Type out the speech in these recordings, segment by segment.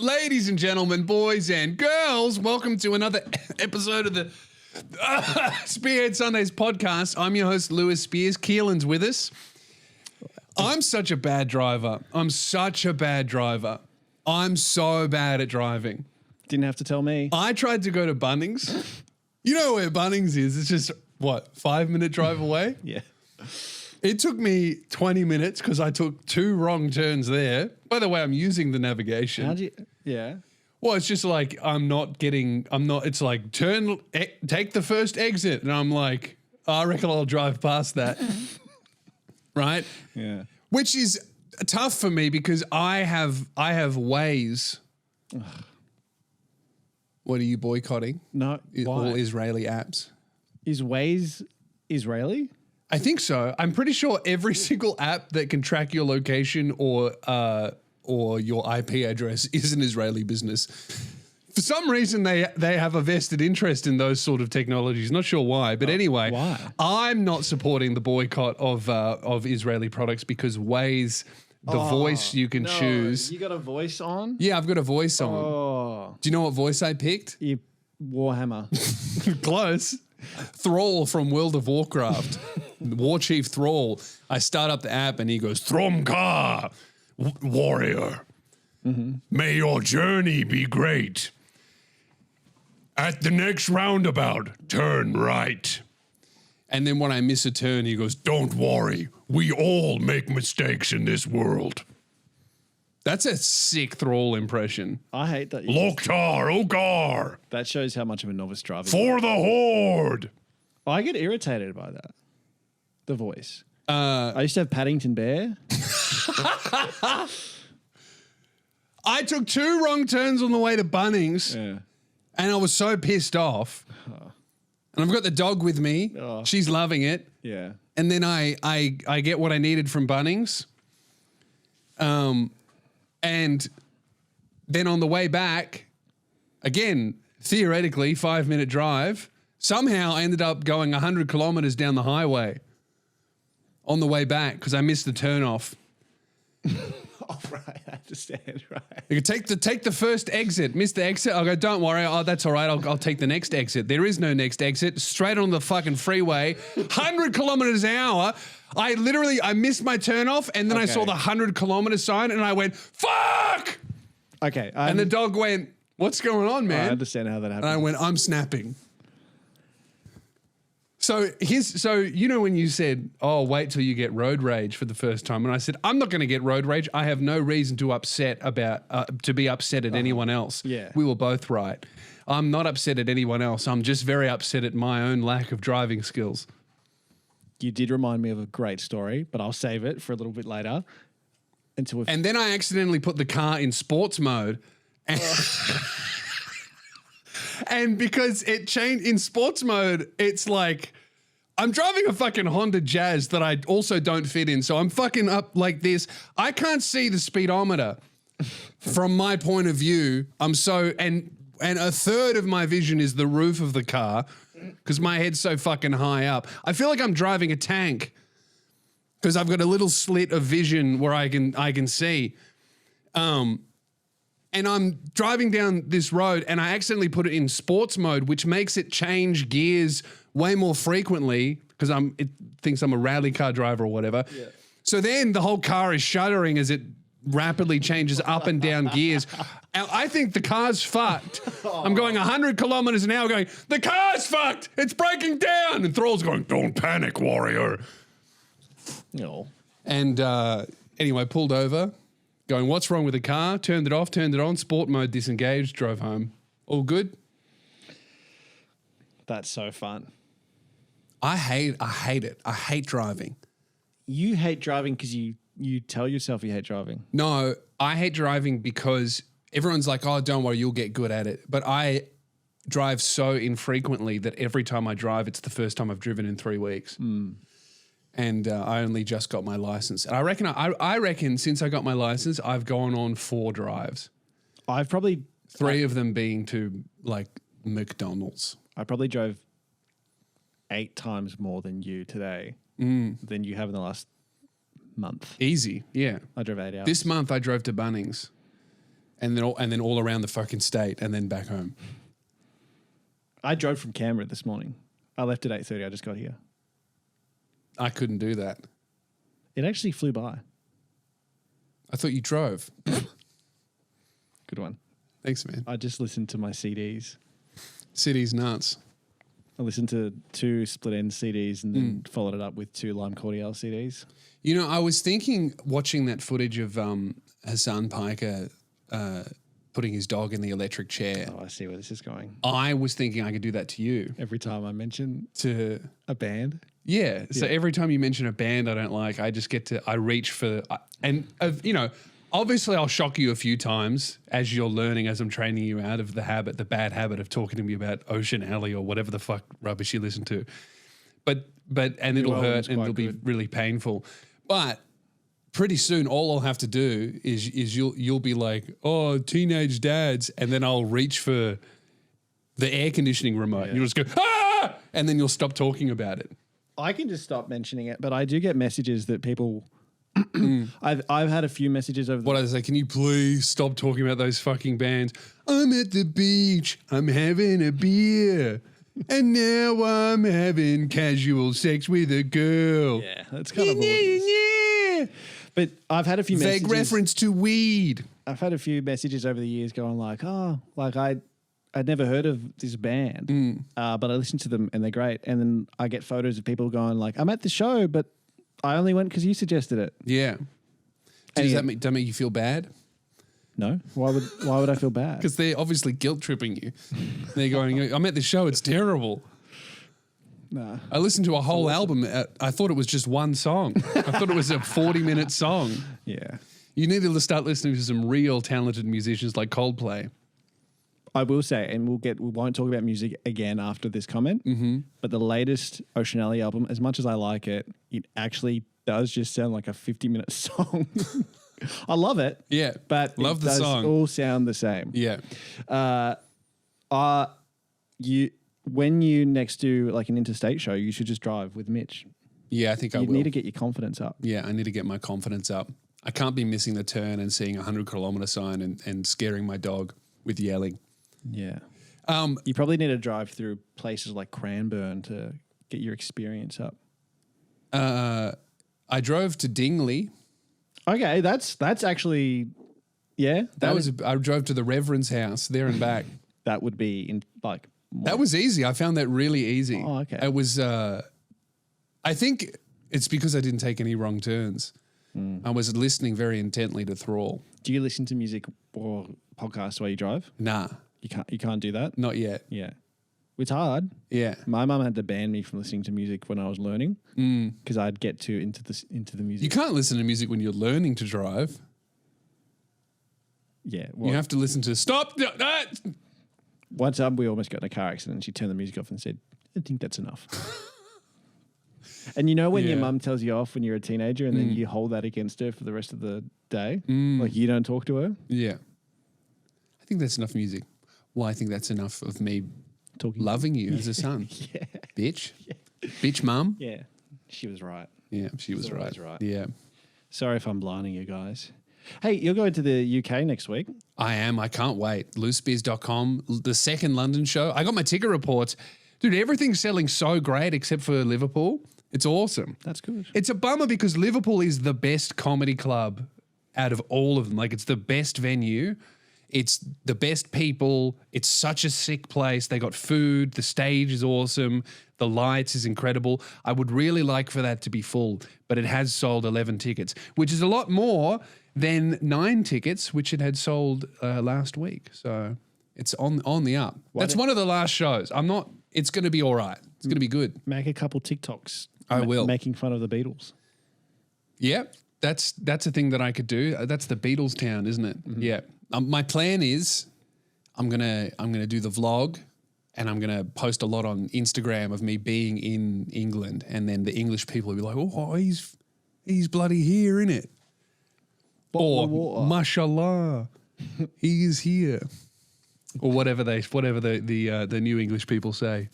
Ladies and gentlemen, boys and girls, welcome to another episode of the Spearhead Sundays podcast. I'm your host, Lewis Spears. Keelan's with us. I'm such a bad driver. I'm so bad at driving. Didn't have to tell me. I tried to go to Bunnings. You know where Bunnings is? It's just, 5-minute drive away? Yeah. It took me 20 minutes because I took 2 wrong turns there. By the way, I'm using the navigation. How'd you? Yeah. Well, it's just like it's like take the first exit. And I'm like, I reckon I'll drive past that. Right? Yeah. Which is tough for me because I have ways. What are you boycotting? No. Why? All Israeli apps. Is Waze Israeli? I think so. I'm pretty sure every single app that can track your location or your IP address is an Israeli business. For some reason, they have a vested interest in those sort of technologies. Not sure why, but anyway, why? I'm not supporting the boycott of Israeli products because Waze, the voice you can choose. You got a voice on? Yeah, I've got a voice on. Oh. Do you know what voice I picked? Warhammer. Close. Thrall from World of Warcraft. War Chief Thrall. I start up the app and he goes, Thromka, warrior. Mm-hmm. May your journey be great. At the next roundabout, turn right. And then when I miss a turn, he goes, don't worry. We all make mistakes in this world. That's a sick Thrall impression. I hate that. Loktar, Ogar. That shows how much of a novice driver For the Horde. I get irritated by that. The voice. I used to have Paddington Bear. I took 2 wrong turns on the way to Bunnings, and I was so pissed off. And I've got the dog with me. Oh. She's loving it. Yeah. And then I get what I needed from Bunnings. And then on the way back, again, theoretically, 5-minute drive, somehow I ended up going 100 kilometers down the highway on the way back because I missed the turnoff. Oh, right. I understand. Right. You take the first exit, miss the exit. I'll go, don't worry. Oh, that's all right. I'll take the next exit. There is no next exit. Straight on the fucking freeway, 100 kilometers an hour. I missed my turnoff and then I saw the 100 kilometer sign and I went, fuck! Okay. And the dog went, what's going on, man? I understand how that happened. And I went, I'm snapping. So you know when you said, oh, wait till you get road rage for the first time. And I said, I'm not going to get road rage. I have no reason to be upset at anyone else. Yeah. We were both right. I'm not upset at anyone else. I'm just very upset at my own lack of driving skills. You did remind me of a great story, but I'll save it for a little bit later. And then I accidentally put the car in sports mode. And because it changed in sports mode, it's like I'm driving a fucking Honda Jazz that I also don't fit in. So I'm fucking up like this. I can't see the speedometer from my point of view. And a third of my vision is the roof of the car because my head's so fucking high up. I feel like I'm driving a tank because I've got a little slit of vision where I can see. And I'm driving down this road and I accidentally put it in sports mode, which makes it change gears way more frequently because it thinks I'm a rally car driver or whatever. Yeah. So then the whole car is shuddering as it rapidly changes up and down gears. And I think the car's fucked. I'm going 100 kilometers an hour going, the car's fucked. It's breaking down. And Thrall's going, don't panic, warrior. No. And anyway, pulled over. Going, what's wrong with the car? Turned it off, turned it on, sport mode disengaged, drove home. All good? That's so fun. I hate it. I hate driving. You hate driving because you tell yourself you hate driving. No, I hate driving because everyone's like, oh, don't worry, you'll get good at it. But I drive so infrequently that every time I drive, it's the first time I've driven in 3 weeks. Mm. And I only just got my license. And I reckon since I got my license, I've gone on 4 drives. I've probably 3 of them being to like McDonald's. I probably drove 8 times more than you today than you have in the last month. Easy, yeah. I drove 8 hours. This month I drove to Bunnings and then all around the fucking state, and then back home. I drove from Canberra this morning. I left at 8:30. I just got here. I couldn't do that. It actually flew by. I thought you drove. Good one. Thanks, man. I just listened to my CDs. City's nuts. I listened to 2 split end CDs and then followed it up with 2 Lime Cordial CDs. You know, I was thinking, watching that footage of Hasan Piker putting his dog in the electric chair. Oh, I see where this is going. I was thinking I could do that to you. Every time I mention To a band. Yeah. So every time you mention a band I don't like, I just get to, I reach for, you know, obviously I'll shock you a few times as you're learning, as I'm training you out of the bad habit of talking to me about Ocean Alley or whatever the fuck rubbish you listen to. And it'll hurt and it'll be really painful. But pretty soon all I'll have to do is you'll be like, oh, teenage dads. And then I'll reach for the air conditioning remote. And you'll just go, ah! And then you'll stop talking about it. I can just stop mentioning it, but I do get messages that people. I've had a few messages over. What I say? Can you please stop talking about those fucking bands? I'm at the beach. I'm having a beer, and now I'm having casual sex with a girl. Yeah, that's kind of what it is. But I've had a few messages. Vague reference to weed. I've had a few messages over the years going like, oh, like I'd never heard of this band, but I listened to them and they're great. And then I get photos of people going like, I'm at the show, but I only went because you suggested it. Yeah. Does that make you feel bad? No. Why would I feel bad? Because they're obviously guilt tripping you. They're going, I'm at the show. It's terrible. Nah. I listened to a whole album. I thought it was just one song. I thought it was a 40-minute song. Yeah. You need to start listening to some real talented musicians like Coldplay. I will say, and we won't talk about music again after this comment, but the latest Ocean Alley album, as much as I like it, it actually does just sound like a 50-minute song. I love it. Yeah. But love the does song. All sound the same. Yeah. When you next do like an interstate show, you should just drive with Mitch. Yeah, I think I will. You need to get your confidence up. Yeah, I need to get my confidence up. I can't be missing the turn and seeing a 100-kilometer sign and scaring my dog with yelling. Yeah. You probably need to drive through places like Cranbourne to get your experience up. I drove to Dingley. Okay, that's actually, yeah. I drove to the Reverend's house there and back. That would be in like. That was easy. I found that really easy. Oh, okay. It was. I think it's because I didn't take any wrong turns. I was listening very intently to Thrall. Do you listen to music or podcasts while you drive? Nah, You can't do that? not yet. Yeah. It's hard. Yeah. My mum had to ban me from listening to music when I was learning because I'd get into the music. You can't listen to music when you're learning to drive. Yeah. You have to listen to stop. One time we almost got in a car accident and she turned the music off and said, I think that's enough. And you know when your mum tells you off when you're a teenager and then you hold that against her for the rest of the day? Like you don't talk to her? Yeah. I think that's enough music. Well, I think that's enough of me loving you as a son. Yeah. Bitch. Yeah. Bitch mum. Yeah. She was right. Yeah, she was right. Yeah. Sorry if I'm blinding you guys. Hey, you're going to the UK next week. I am. I can't wait. Loosebeers.com, the second London show. I got my ticket reports. Dude, everything's selling so great except for Liverpool. It's awesome. That's good. It's a bummer because Liverpool is the best comedy club out of all of them. Like, it's the best venue. It's the best people. It's such a sick place. They got food. The stage is awesome. The lights is incredible. I would really like for that to be full, but it has sold 11 tickets, which is a lot more than 9 tickets, which it had sold last week. So it's on the up. That's one of the last shows. It's going to be all right. It's going to be good. Make a couple TikToks. I will. Making fun of the Beatles. Yeah, that's a thing that I could do. That's the Beatles town, isn't it? Mm-hmm. Yeah. My plan is I'm gonna do the vlog, and I'm gonna post a lot on Instagram of me being in England, and then the English people will be like, "Oh, he's bloody here, innit?" Or mashallah, he is here, or whatever the new English people say.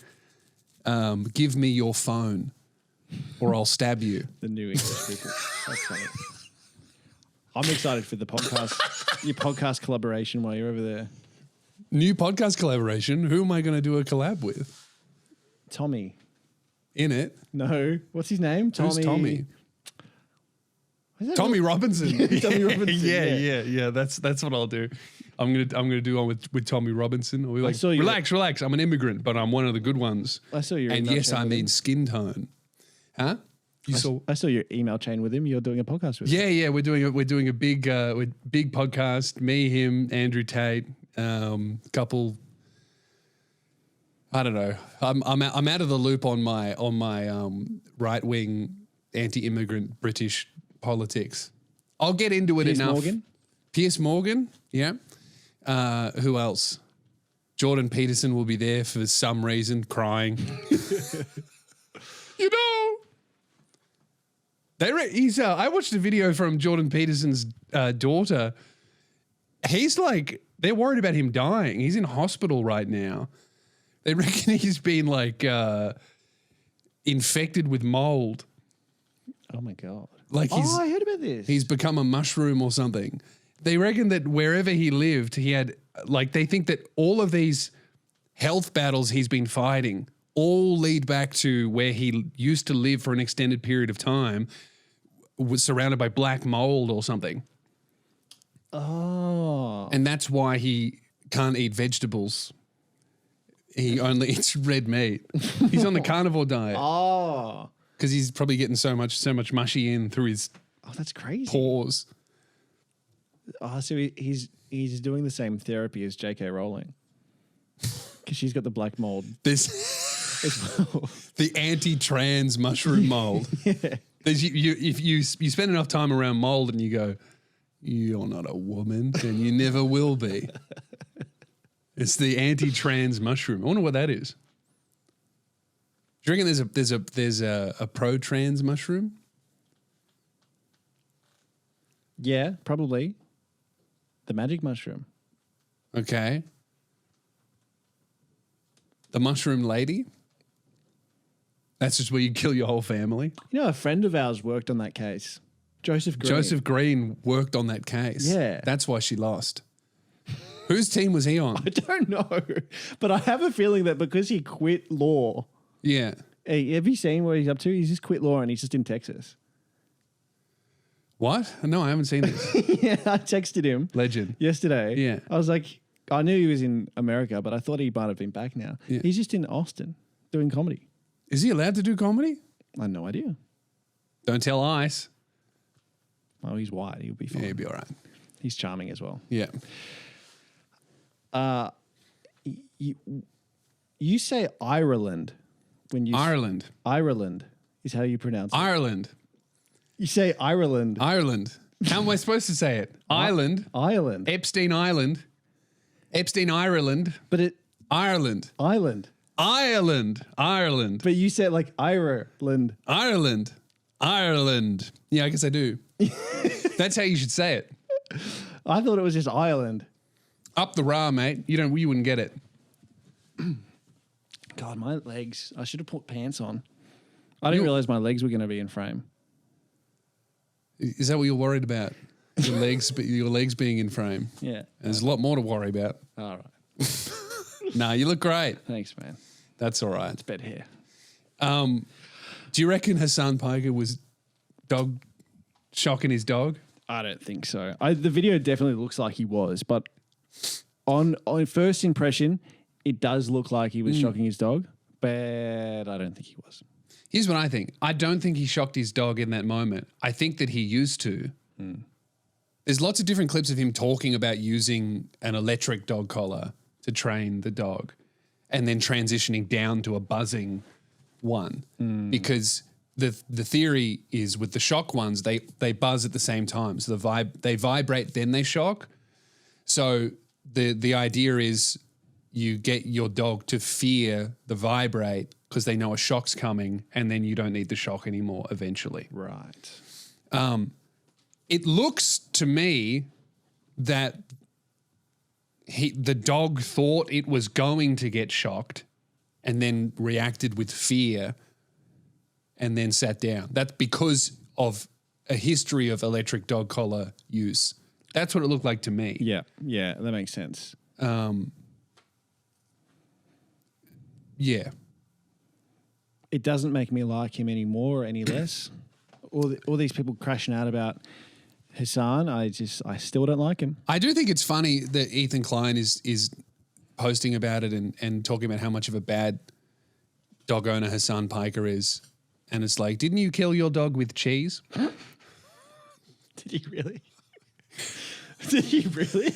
Give me your phone, or I'll stab you. The new English people. That's funny. I'm excited for the podcast, your podcast collaboration while you're over there. New podcast collaboration. Who am I going to do a collab with? Tommy. In it? No. What's his name? Who's Tommy? Tommy Robinson. Tommy Robinson. Yeah. That's what I'll do. I'm gonna do one with Tommy Robinson. I'll be like, relax. I'm an immigrant, but I'm one of the good ones. I saw your and email yes, chain I with mean him. skin tone. Huh? I saw your email chain with him. You're doing a podcast with him. Yeah. We're doing a big big podcast. Me, him, Andrew Tate, couple. I don't know. I'm out of the loop on my right wing anti-immigrant British politics. I'll get into it enough. Piers Morgan, yeah. Who else? Jordan Peterson will be there for some reason, crying. You know, I watched a video from Jordan Peterson's daughter. He's like, they're worried about him dying. He's in hospital right now. They reckon he's been like infected with mold. Oh my God. Like I heard about this. He's become a mushroom or something. They reckon that wherever he lived, he had, like, they think that all of these health battles he's been fighting all lead back to where he used to live for an extended period of time, was surrounded by black mold or something. Oh. And that's why he can't eat vegetables. He only eats red meat. He's on the carnivore diet. Oh. Because he's probably getting so much mushy in through his that's crazy. pores. Oh, so he's doing the same therapy as J.K. Rowling. Because she's got the black mold. The anti-trans mushroom mold. Yeah. If you spend enough time around mold and you go, you're not a woman and you never will be. It's the anti-trans mushroom. I wonder what that is. Do you reckon there's a pro-trans mushroom? Yeah, probably. The magic mushroom. Okay. The mushroom lady? That's just where you kill your whole family? You know, a friend of ours worked on that case. Joseph Green. Joseph Green worked on that case. Yeah. That's why she lost. Whose team was he on? I don't know. But I have a feeling that because he quit law. Yeah. Hey, have you seen what he's up to? He's just quit law and he's just in Texas. What? No, I haven't seen this. Yeah, I texted him. Legend. Yesterday. Yeah. I was like, I knew he was in America, but I thought he might have been back now. Yeah. He's just in Austin doing comedy. Is he allowed to do comedy? I had no idea. Don't tell Ice. Oh, he's white. He'll be fine. Yeah, he'll be all right. He's charming as well. Yeah. You say Ireland when you Ireland. Ireland is how you pronounce it. Ireland. You say Ireland. Ireland. How am I supposed to say it? Ireland. Ireland. Epstein Island. Epstein Ireland. But it Ireland. Island. Ireland. Ireland. But you say it like Ireland. Ireland. Ireland. Yeah, I guess I do. That's how you should say it. I thought it was just Ireland. Up the rah, mate. You wouldn't get it. God, my legs. I should have put pants on. I didn't realize my legs were going to be in frame. Is that what you're worried about? Your legs being in frame. Yeah. There's a lot more to worry about. All right. Nah, you look great. Thanks, man. That's all right. It's bed hair. Do you reckon Hasan Piker was dog shocking his dog? I don't think so. The video definitely looks like he was, but on first impression, it does look like he was shocking his dog, but I don't think he was. Here's what I think. I don't think he shocked his dog in that moment. I think that he used to. There's lots of different clips of him talking about using an electric dog collar to train the dog and then transitioning down to a buzzing one. Because the theory is with the shock ones, they buzz at the same time. So they vibrate, then they shock. So the idea is you get your dog to fear the vibrate because they know a shock's coming and then you don't need the shock anymore eventually. Right. It looks to me that the dog thought it was going to get shocked and then reacted with fear and then sat down. That's because of a history of electric dog collar use. That's what it looked like to me. Yeah, that makes sense. Yeah. It doesn't make me like him any more or any less. All these people crashing out about Hassan, I still don't like him. I do think it's funny that Ethan Klein is posting about it and talking about how much of a bad dog owner Hasan Piker is. And it's like, didn't you kill your dog with cheese? Did he really? Did he really?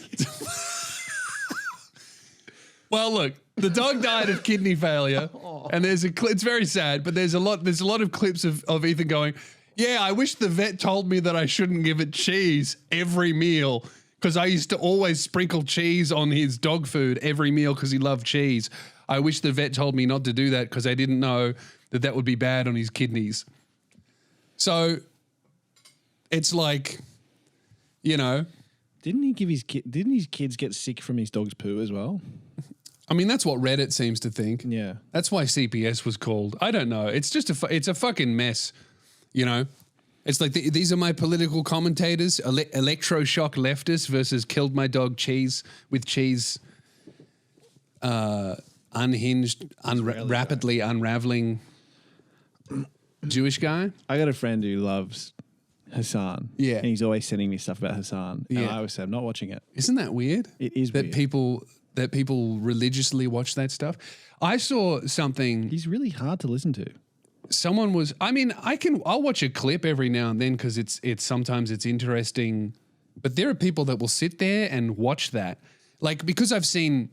Well, look, the dog died of kidney failure, and it's very sad, but there's a lot of clips of Ethan going, yeah, I wish the vet told me that I shouldn't give it cheese every meal because I used to always sprinkle cheese on his dog food every meal because he loved cheese. I wish the vet told me not to do that because I didn't know that would be bad on his kidneys. So it's like, you know. Didn't his kids get sick from his dog's poo as well? I mean, that's what Reddit seems to think. Yeah. That's why CPS was called. I don't know. It's just it's a fucking mess, you know? It's like these are my political commentators, electroshock leftists versus killed my dog with cheese, unhinged, rapidly unraveling Jewish guy. I got a friend who loves Hassan. Yeah. And he's always sending me stuff about Hassan. And Yeah. I always say, I'm not watching it. Isn't that weird? It is that weird. That people religiously watch that stuff. I saw something. He's really hard to listen to. Someone was. I mean, I'll watch a clip every now and then because it's sometimes it's interesting. But there are people that will sit there and watch that, like because I've seen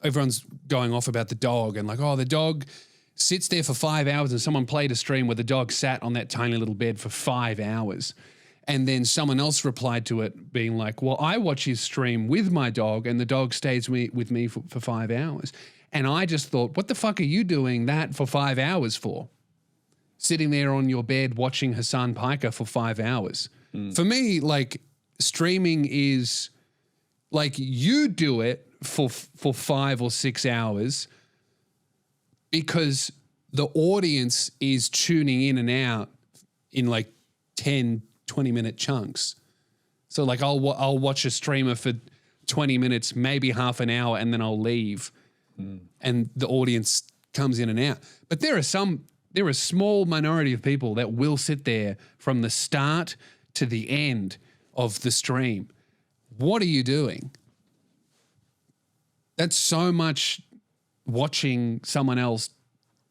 everyone's going off about the dog and like, oh, the dog sits there for 5 hours, and someone played a stream where the dog sat on that tiny little bed for 5 hours. And then someone else replied to it being like, well, I watch his stream with my dog and the dog stays with me for 5 hours. And I just thought, what the fuck are you doing that for 5 hours for? Sitting there on your bed watching Hasan Piker for 5 hours. For me, like streaming is like you do it for 5 or 6 hours because the audience is tuning in and out in like 10, 20-minute chunks. So like I'll watch a streamer for 20 minutes, maybe half an hour, and then I'll leave. And the audience comes in and out. But there are a small minority of people that will sit there from the start to the end of the stream. What are you doing? That's so much watching someone else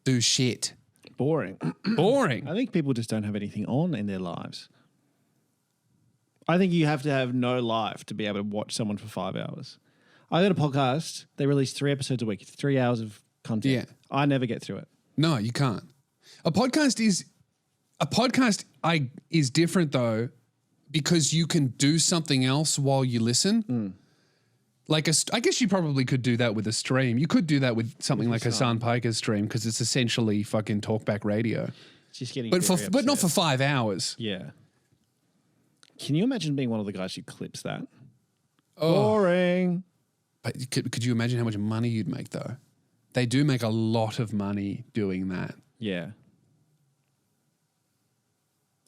do shit. Boring. Boring. I think people just don't have anything on in their lives. I think you have to have no life to be able to watch someone for 5 hours. I got a podcast. They release 3 episodes a week. It's 3 hours of content. Yeah. I never get through it. No, you can't. A podcast is different though because you can do something else while you listen. Like I guess you probably could do that with a stream. You could do that with something like Hasan Piker's stream because it's essentially fucking talkback radio. It's just getting but not for 5 hours. Yeah. Can you imagine being one of the guys who clips that? Oh. Boring. But could you imagine how much money you'd make though? They do make a lot of money doing that. Yeah.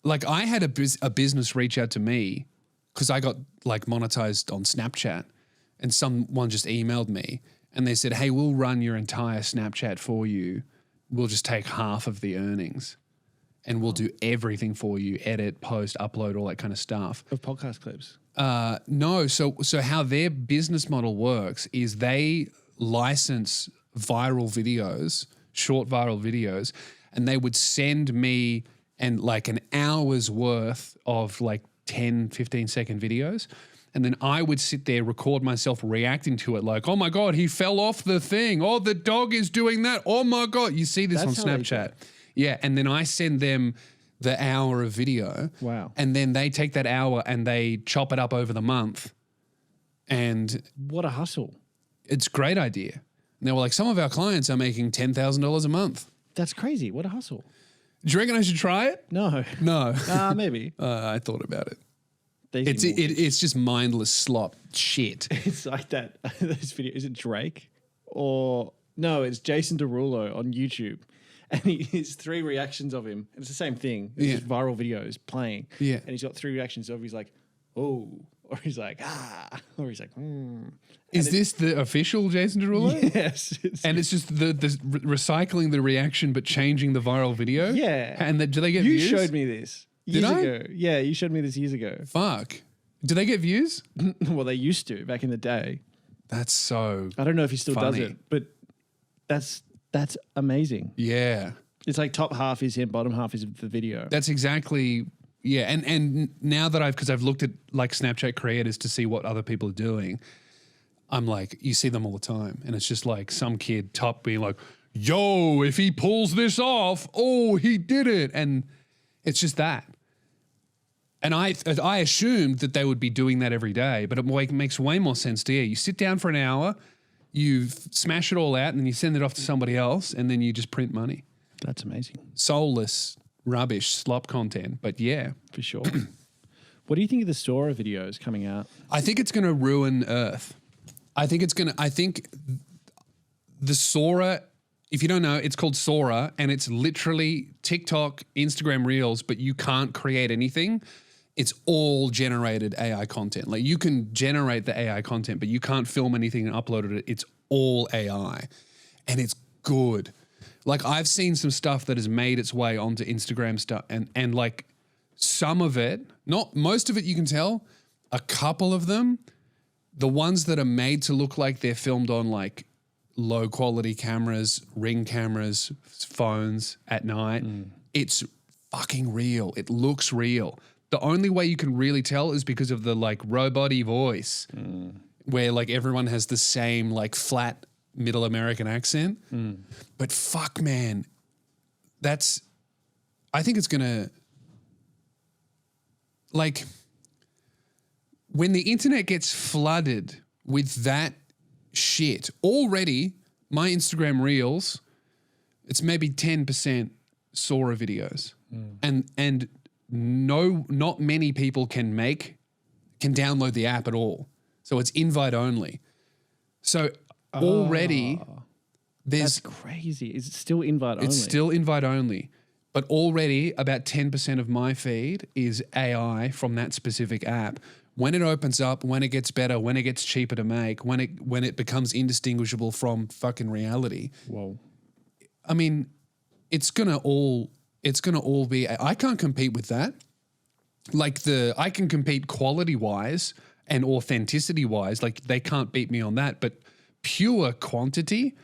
Like I had a business reach out to me because I got like monetized on Snapchat, and someone just emailed me and they said, hey, we'll run your entire Snapchat for you. We'll just take half of the earnings and we'll do everything for you, edit, post, upload, all that kind of stuff. Of podcast clips? No. So how their business model works is they license viral videos, short viral videos, and they would send me and like an hour's worth of like 10, 15-second videos. And then I would sit there, record myself reacting to it like, oh my God, he fell off the thing. Oh, the dog is doing that. Oh my God. You see this That's on Snapchat. Yeah. And then I send them the hour of video. Wow. And then they take that hour and they chop it up over the month. And what a hustle. it's a great idea. And they were like, some of our clients are making $10,000 a month. That's crazy. What a hustle. Do you reckon I should try it? No. No. Maybe. I thought about it. Daisy It's just mindless slop shit. It's like that. This video, is it Drake? Or no, it's Jason Derulo on YouTube. and he's 3 reactions of him. And it's the same thing. It's just viral videos playing. Yeah. And he's got 3 reactions of he's like, oh, or he's like, ah, or he's like, Is this the official Jason Derulo? Yes. And it's just the recycling the reaction but changing the viral video? Yeah. And do they get you views? You showed me this years ago. Yeah, you showed me this years ago. Fuck. Do they get views? Well, they used to back in the day. That's so I don't know if he still does funny. it, but that's amazing. Yeah. It's like top half is him, bottom half is the video. That's exactly, yeah. And now that because I've looked at like Snapchat creators to see what other people are doing, I'm like, you see them all the time. And it's just like some kid top being like, yo, if he pulls this off, oh, he did it. And it's just that. And I assumed that they would be doing that every day, but it makes way more sense to you sit down for an hour, you smash it all out, and then you send it off to somebody else, and then you just print money. That's amazing. Soulless, rubbish, slop content, but yeah. For sure. What do you think of the Sora videos coming out? I think it's going to ruin Earth. I think the Sora, if you don't know, it's called Sora, and it's literally TikTok, Instagram Reels, but you can't create anything. It's all generated AI content. Like you can generate the AI content, but you can't film anything and upload it. It's all AI, and it's good. Like I've seen some stuff that has made its way onto Instagram stuff, and like some of it, not most of it, you can tell. A couple of them, the ones that are made to look like they're filmed on like low quality cameras, Ring cameras, phones at night, it's fucking real. It looks real. The only way you can really tell is because of the like robot-y voice where like everyone has the same like flat middle American accent. But fuck, man, I think it's gonna, like, when the internet gets flooded with that shit, already my Instagram Reels, it's maybe 10% Sora videos. And not many people can download the app at all. So it's invite only. So already That's crazy. Is it still invite only? It's still invite only. But already about 10% of my feed is AI from that specific app. When it opens up, when it gets better, when it gets cheaper to make, when it becomes indistinguishable from fucking reality. Whoa. I mean, it's gonna all be. I can't compete with that. Like I can compete quality wise and authenticity wise. Like they can't beat me on that. But pure quantity,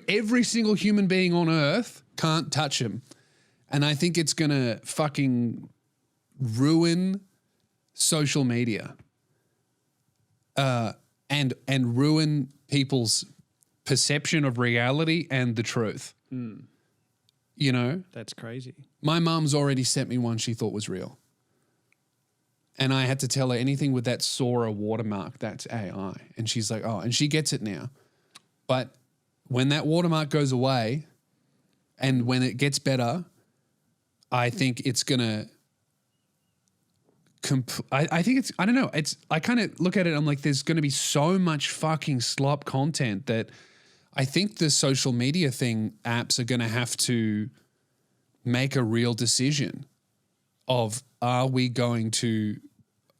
every single human being on Earth can't touch him. And I think it's gonna fucking ruin social media, and ruin people's perception of reality and the truth. You know? That's crazy. My mum's already sent me one she thought was real. And I had to tell her anything with that Sora watermark, that's AI. And she's like, oh, and she gets it now. But when that watermark goes away and when it gets better, I think it's going to I think it's, I don't know. I kind of look at it, I'm like, there's going to be so much fucking slop content that I think the social media apps are going to have to make a real decision of, are we going to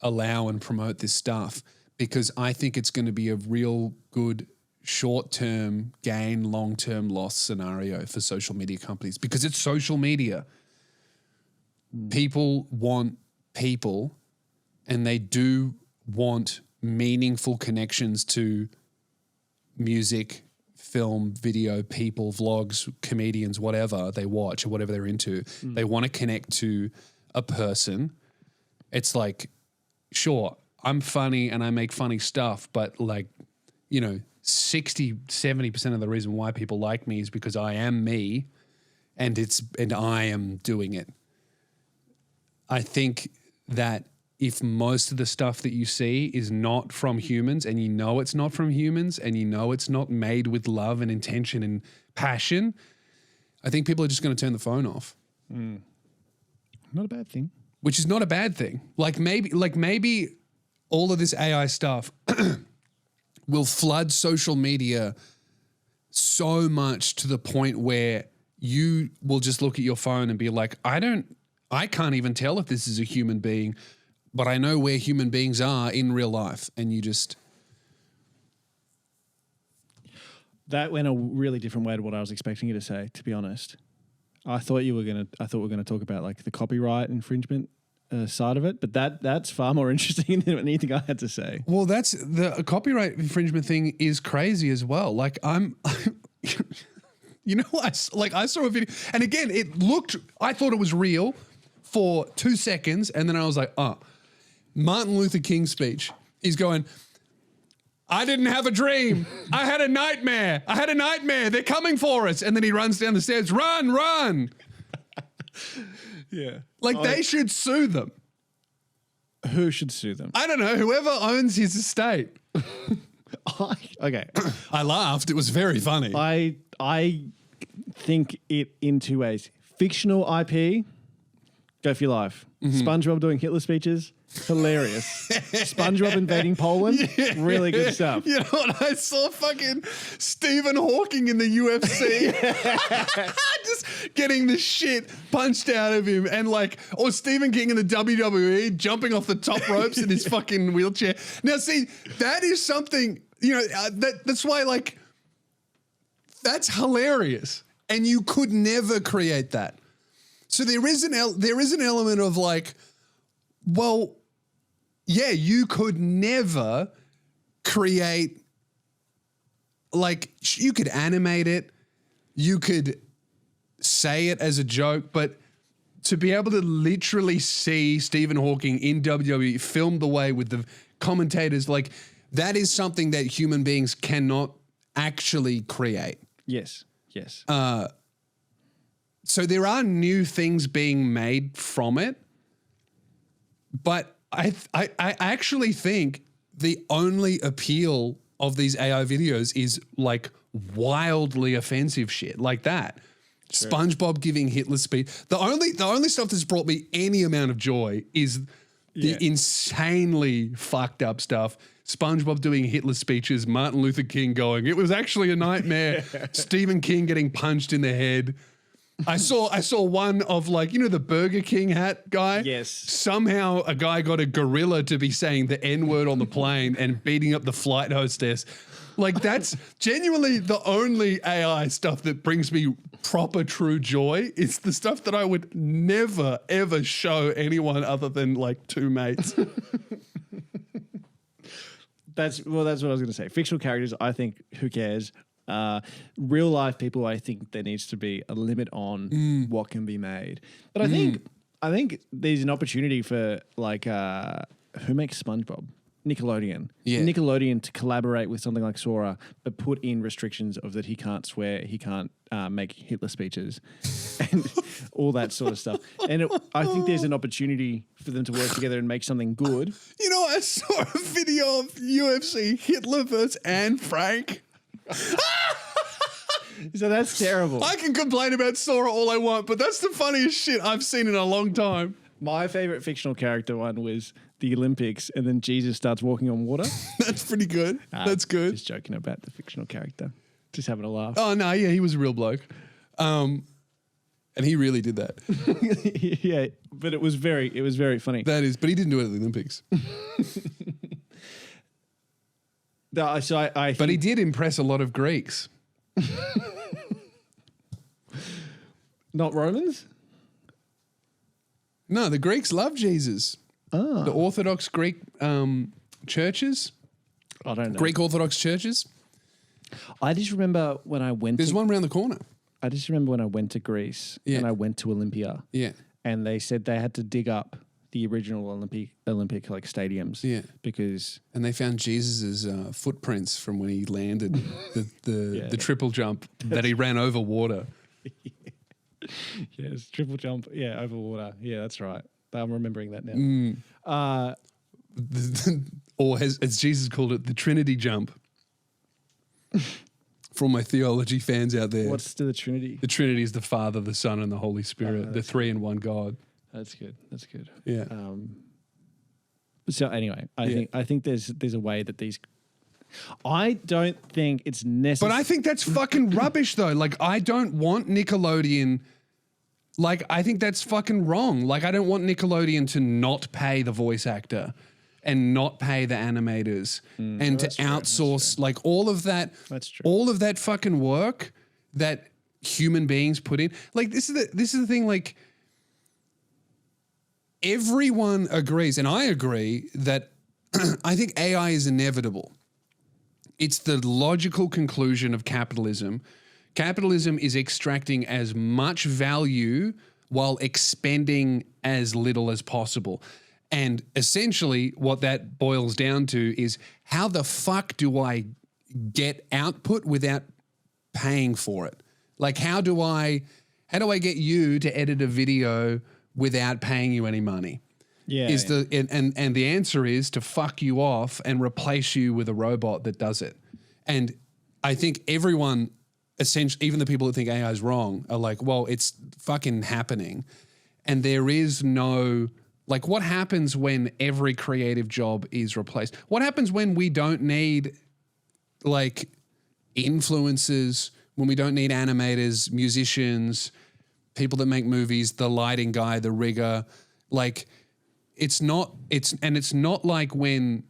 allow and promote this stuff? Because I think it's going to be a real good short-term gain, long-term loss scenario for social media companies, because it's social media. People want people, and they do want meaningful connections to music, film, video, people, vlogs, comedians, whatever they watch or whatever they're into. They want to connect to a person. It's like, sure, I'm funny and I make funny stuff, but like, 60, 70% of the reason why people like me is because I am me and I am doing it. I think that if most of the stuff that you see is not from humans, and it's not from humans, and it's not made with love and intention and passion, I think people are just going to turn the phone off. Not a bad thing. Which is not a bad thing. Like maybe all of this AI stuff will flood social media so much to the point where you will just look at your phone and be like, I can't even tell if this is a human being, but I know where human beings are in real life. And you just... That went a really different way to what I was expecting you to say, to be honest. I thought we were going to talk about like the copyright infringement side of it, but that's far more interesting than anything I had to say. Well, that's the copyright infringement thing is crazy as well. Like you know, I saw a video, and again, I thought it was real for 2 seconds, and then I was like, oh, Martin Luther King speech. He's going, I didn't have a dream. I had a nightmare. They're coming for us. And then he runs down the stairs, run. Yeah. Like they should sue them. Who should sue them? I don't know, whoever owns his estate. Okay. I laughed. It was very funny. I think it in two ways. Fictional IP, go for your life. SpongeBob doing Hitler speeches, hilarious. SpongeBob invading Poland, really good stuff. You know what? I saw fucking Stephen Hawking in the UFC. Just getting the shit punched out of him. And or Stephen King in the WWE jumping off the top ropes in his fucking wheelchair. Now, see, that is something, that's why, that's hilarious. And you could never create that. So there is an element of well, yeah, you could never create, you could animate it, you could say it as a joke, but to be able to literally see Stephen Hawking in WWE filmed the way with the commentators, that is something that human beings cannot actually create. Yes. So there are new things being made from it, but I actually think the only appeal of these AI videos is wildly offensive shit like that. Sure. SpongeBob giving Hitler speech. The only stuff that's brought me any amount of joy is the insanely fucked up stuff. SpongeBob doing Hitler speeches, Martin Luther King going, it was actually a nightmare. Stephen King getting punched in the head. I saw one of the Burger King hat guy. Yes. Somehow a guy got a gorilla to be saying the N-word on the plane and beating up the flight hostess. That's genuinely the only AI stuff that brings me proper true joy. It's the stuff that I would never, ever show anyone other than two mates. That's what I was going to say. Fictional characters, I think, who cares? Real life people, I think there needs to be a limit on what can be made. But I think there's an opportunity for who makes SpongeBob? Nickelodeon. Yeah. Nickelodeon to collaborate with something like Sora, but put in restrictions of that he can't swear, he can't make Hitler speeches, and all that sort of stuff. And I think there's an opportunity for them to work together and make something good. You know, I saw a video of UFC Hitler versus Anne Frank. So that's terrible. I can complain about Sora all I want, but that's the funniest shit I've seen in a long time. My favorite fictional character one was the Olympics, and then Jesus starts walking on water. That's pretty good. That's good. Just joking about the fictional character. Just having a laugh. Oh, no, yeah, he was a real bloke. And he really did that. Yeah, but it was very funny. That is, but he didn't do it at the Olympics. But he did impress a lot of Greeks. Not Romans? No, the Greeks love Jesus. Oh. The Orthodox Greek churches. I don't know. Greek Orthodox churches. I just remember when I went There's one around the corner. I just remember when I went to Greece and I went to Olympia. Yeah. And they said they had to dig up the original Olympic stadiums. Yeah. Because and they found Jesus's footprints from when he landed the triple jump that he ran over water. Yes, triple jump. Yeah, over water. Yeah, that's right. I'm remembering that now. Or as Jesus called it, the Trinity jump. For all my theology fans out there. What's to the Trinity? The Trinity is the Father, the Son, and the Holy Spirit. The three in one God. That's good. That's good. Yeah. So anyway, I think there's a way that these I don't think it's necessary. But I think that's fucking rubbish, though. Like, I don't want Nickelodeon. Like, I think that's fucking wrong. Like, I don't want Nickelodeon to not pay the voice actor and not pay the animators and to outsource like all of that. That's true. All of that fucking work that human beings put in. Like, this is the thing. Like, everyone agrees, and I agree that I think AI is inevitable. It's the logical conclusion of capitalism. Capitalism is extracting as much value while expending as little as possible. And essentially what that boils down to is, how the fuck do I get output without paying for it? Like, how do I get you to edit a video without paying you any money? Yeah. And the answer is to fuck you off and replace you with a robot that does it. And I think everyone, essentially, even the people that think AI is wrong, are like, well, it's fucking happening. And there is no, like, what happens when every creative job is replaced? What happens when we don't need, like, influencers, when we don't need animators, musicians, people that make movies, the lighting guy, the rigger? Like, it's not like when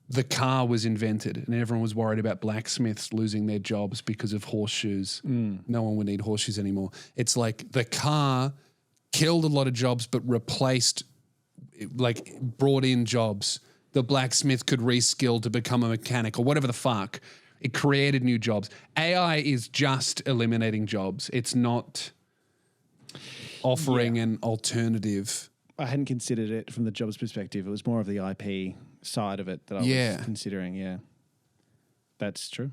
the car was invented and everyone was worried about blacksmiths losing their jobs because of horseshoes. No one would need horseshoes anymore. It's like the car killed a lot of jobs but replaced, like, brought in jobs. The blacksmith could reskill to become a mechanic or whatever the fuck. It created new jobs. AI is just eliminating jobs. It's not offering an alternative. I hadn't considered it from the jobs perspective. It was more of the IP side of it that I was considering. Yeah, that's true.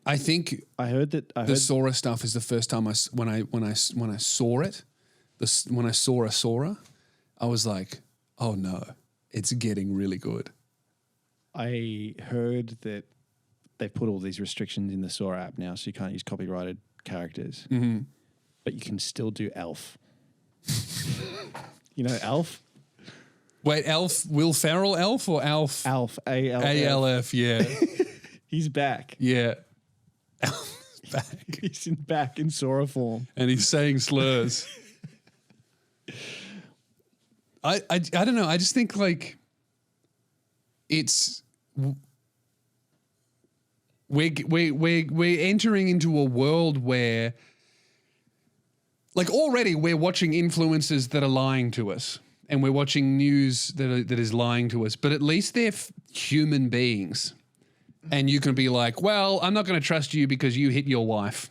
I think I heard the Sora stuff is the first time when I saw it, when I saw a Sora, I was like, oh no, it's getting really good. I heard that they've put all these restrictions in the Sora app now, so you can't use copyrighted characters, but you can still do Elf. You know Elf? Wait, Elf, Will Ferrell Elf or Alf? Alf, A-L-F. A-L-F, yeah. He's back. Yeah. Elf's back. He's back in Sora form. And he's saying slurs. I don't know. I just think, like, it's... We're entering into a world where... Like, already we're watching influencers that are lying to us, and we're watching news that is lying to us, but at least they're human beings. And you can be like, well, I'm not going to trust you because you hit your wife,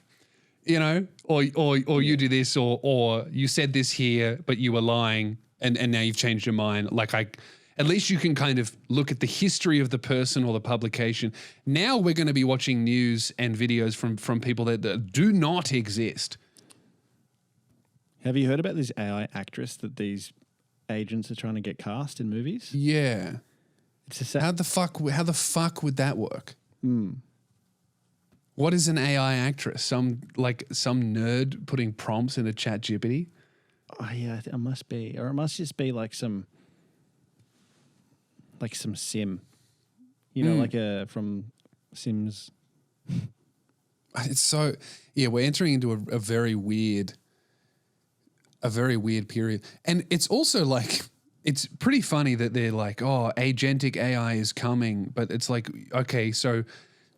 you know, or you do this, or you said this here, but you were lying and now you've changed your mind. Like, at least you can kind of look at the history of the person or the publication. Now we're going to be watching news and videos from people that do not exist. Have you heard about this AI actress that these agents are trying to get cast in movies? Yeah. It's How the fuck would that work? What is an AI actress? Some nerd putting prompts into ChatGPT? Oh yeah, it must be, or it must just be like some sim, you know, like from Sims. It's so, yeah. We're entering into a very weird period, and it's also like, it's pretty funny that they're like, oh, agentic AI is coming, but it's like, okay, so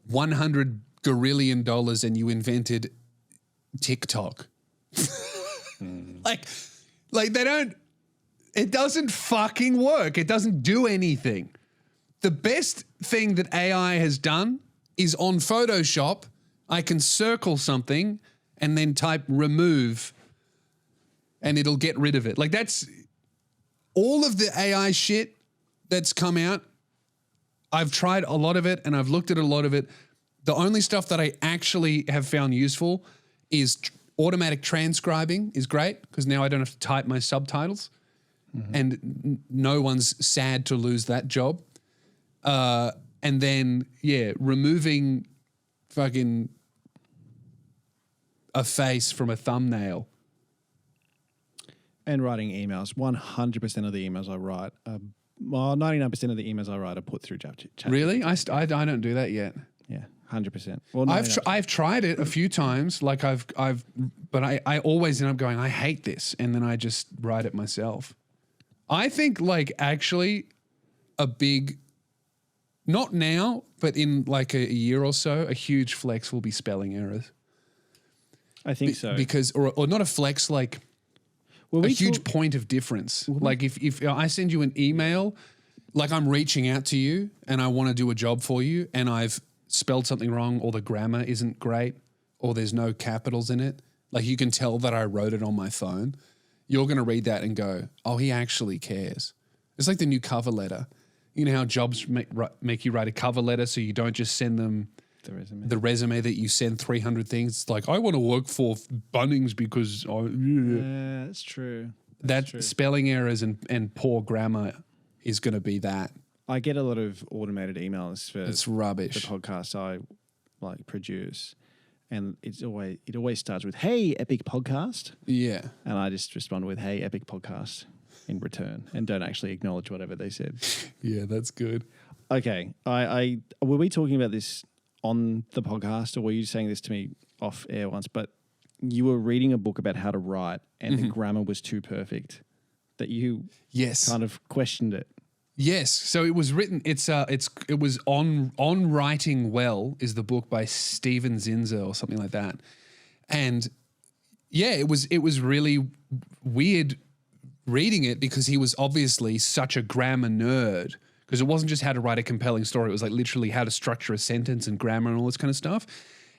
$100 billion and you invented TikTok. Like they don't, it doesn't fucking work. It doesn't do anything. The best thing that AI has done is on Photoshop, I can circle something and then type remove and it'll get rid of it. Like, that's all of the AI shit that's come out. I've tried a lot of it and I've looked at a lot of it. The only stuff that I actually have found useful is automatic transcribing is great because now I don't have to type my subtitles, and no one's sad to lose that job. And then, yeah, removing fucking a face from a thumbnail. And writing emails. 100% of the emails I write are well, 99% of the emails I write are put through chat. Really? I don't do that yet. Yeah, 100%. Well, I've tried it a few times. Like but I always end up going, I hate this, and then I just write it myself. I think like actually a big, not now, but in like a year or so, a huge flex will be spelling errors. I think so. Because or not a flex, like a huge point of difference. Like if I send you an email, like I'm reaching out to you and I want to do a job for you, and I've spelled something wrong, or the grammar isn't great, or there's no capitals in it. Like you can tell that I wrote it on my phone. You're going to read that and go, oh, he actually cares. It's like the new cover letter. You know how jobs make you write a cover letter so you don't just send them the resume that you send 300 things. It's like, I want to work for Bunnings because that's true. That's true. Spelling errors and poor grammar is going to be that. I get a lot of automated emails for it's rubbish. The podcast I like produce, and it always starts with "Hey, epic podcast." Yeah, and I just respond with "Hey, epic podcast" in return, and don't actually acknowledge whatever they said. Yeah, that's good. Okay, I were we talking about this on the podcast, or were you saying this to me off air once? But you were reading a book about how to write, and the grammar was too perfect that you kind of questioned it. Yes. So it was written. It was on Writing Well is the book by Steven Zinzer or something like that, and yeah, it was really weird reading it because he was obviously such a grammar nerd. Because it wasn't just how to write a compelling story; it was like literally how to structure a sentence and grammar and all this kind of stuff.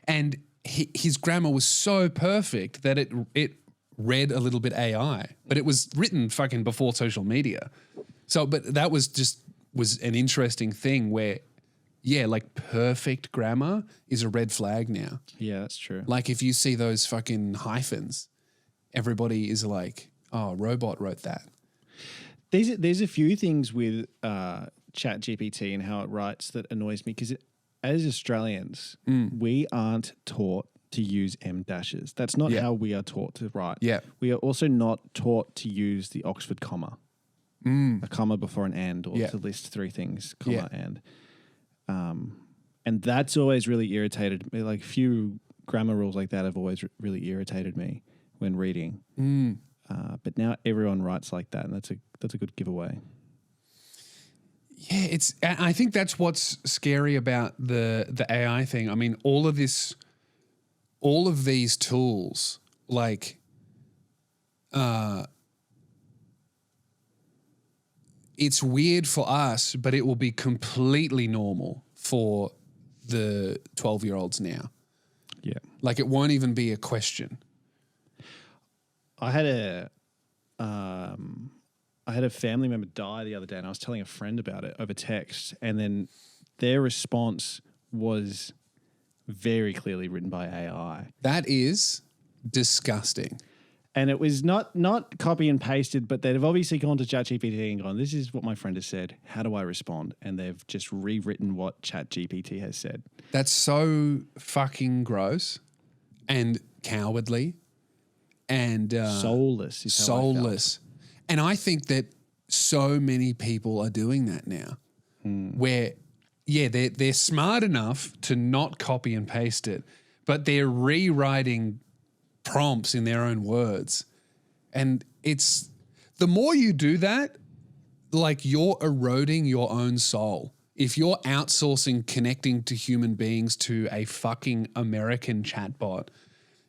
And his grammar was so perfect that it read a little bit AI, but it was written fucking before social media. So, but that was an interesting thing where, yeah, like perfect grammar is a red flag now. Yeah, that's true. Like if you see those fucking hyphens, everybody is like, oh, robot wrote that. There's a few things with ChatGPT and how it writes that annoys me because as Australians, we aren't taught to use M dashes. That's not how we are taught to write. Yeah. We are also not taught to use the Oxford comma. A comma before an and, or to list three things, comma and that's always really irritated me. Like a few grammar rules like that have always really irritated me when reading. But now everyone writes like that, and that's a good giveaway. Yeah, I think that's what's scary about the AI thing. I mean, all of these tools, like, it's weird for us, but it will be completely normal for the 12-year-olds now. Yeah. Like it won't even be a question. I had a family member die the other day, and I was telling a friend about it over text, and then their response was very clearly written by AI. That is disgusting. And it was not copy and pasted, but they've obviously gone to ChatGPT and gone, this is what my friend has said. How do I respond? And they've just rewritten what ChatGPT has said. That's so fucking gross and cowardly and soulless. Is soulless. And I think that so many people are doing that now where, yeah, they're smart enough to not copy and paste it, but they're rewriting prompts in their own words. And it's the more you do that, like you're eroding your own soul. If you're outsourcing connecting to human beings to a fucking American chatbot,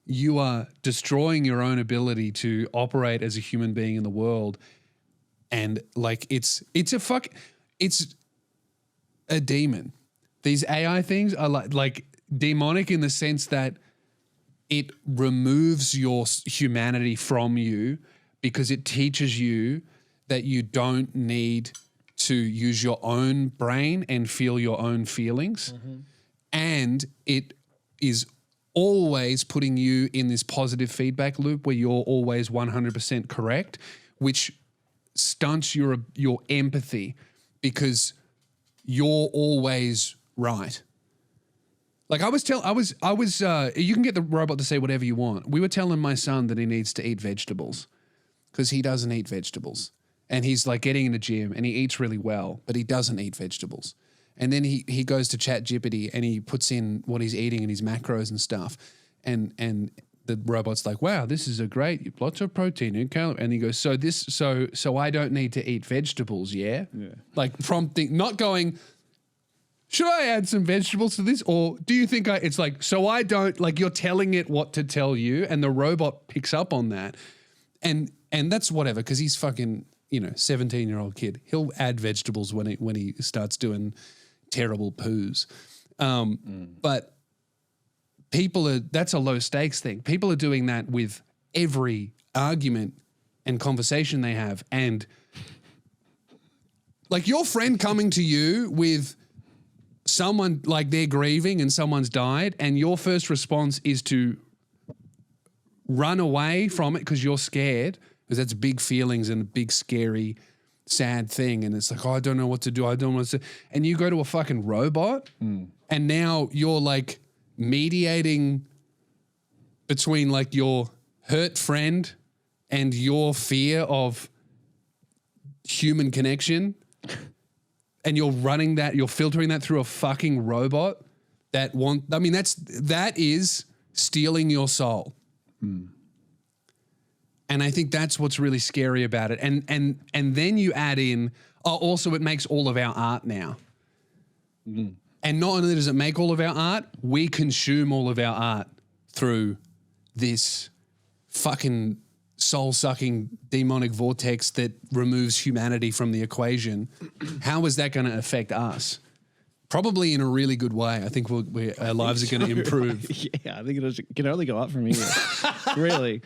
you are destroying your own ability to operate as a human being in the world. And like it's a demon. These AI things are like demonic in the sense that it removes your humanity from you because it teaches you that you don't need to use your own brain and feel your own feelings. Mm-hmm. And it is always putting you in this positive feedback loop where you're always 100% correct, which stunts your empathy because you're always right. Like you can get the robot to say whatever you want. We were telling my son that he needs to eat vegetables because he doesn't eat vegetables. and he's like getting in the gym and he eats really well, but he doesn't eat vegetables. And then he goes to ChatGPT and he puts in what he's eating and his macros and stuff. And the robot's like, wow, this is a great, lots of protein and calories. And he goes, so I don't need to eat vegetables, yeah? Like prompting, not going, should I add some vegetables to this? Or do you think it's like, so I don't, like you're telling it what to tell you and the robot picks up on that. And that's whatever, because he's fucking, 17-year-old kid. He'll add vegetables when he starts doing terrible poos. But that's a low stakes thing. People are doing that with every argument and conversation they have. And like your friend coming to you with someone like they're grieving and someone's died and your first response is to run away from it because you're scared, because that's big feelings and a big scary sad thing, and it's like, oh, I don't know what to do, I don't want to, and you go to a fucking robot and now you're like mediating between like your hurt friend and your fear of human connection, and you're filtering that through a fucking robot that that is stealing your soul. And I think that's what's really scary about it. And then you add in, also it makes all of our art now. And not only does it make all of our art, we consume all of our art through this fucking soul-sucking demonic vortex that removes humanity from the equation. How is that going to affect us? Probably in a really good way. I think our lives are going to improve. Yeah, I think it can only go up from here. Really.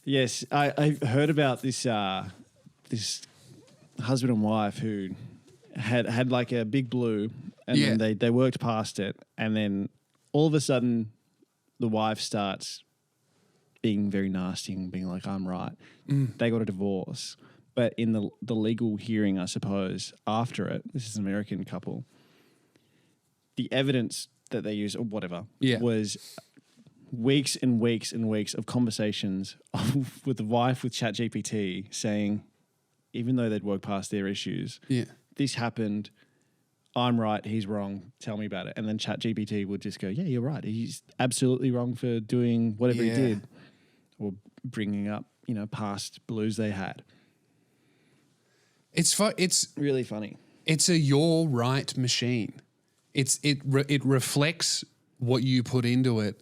Yes, I heard about this this husband and wife who had like a big blue, and then they worked past it, and then all of a sudden the wife starts being very nasty and being like, I'm right. They got a divorce. But in the legal hearing, I suppose, after it, this is an American couple, the evidence that they used, or whatever, was weeks and weeks and weeks of conversations with the wife with ChatGPT saying, even though they'd worked past their issues, this happened, I'm right, he's wrong, tell me about it. And then ChatGPT would just go, yeah, you're right, he's absolutely wrong for doing whatever he did, or bringing up, past blues they had. It's really funny. It's a you're right machine. It reflects what you put into it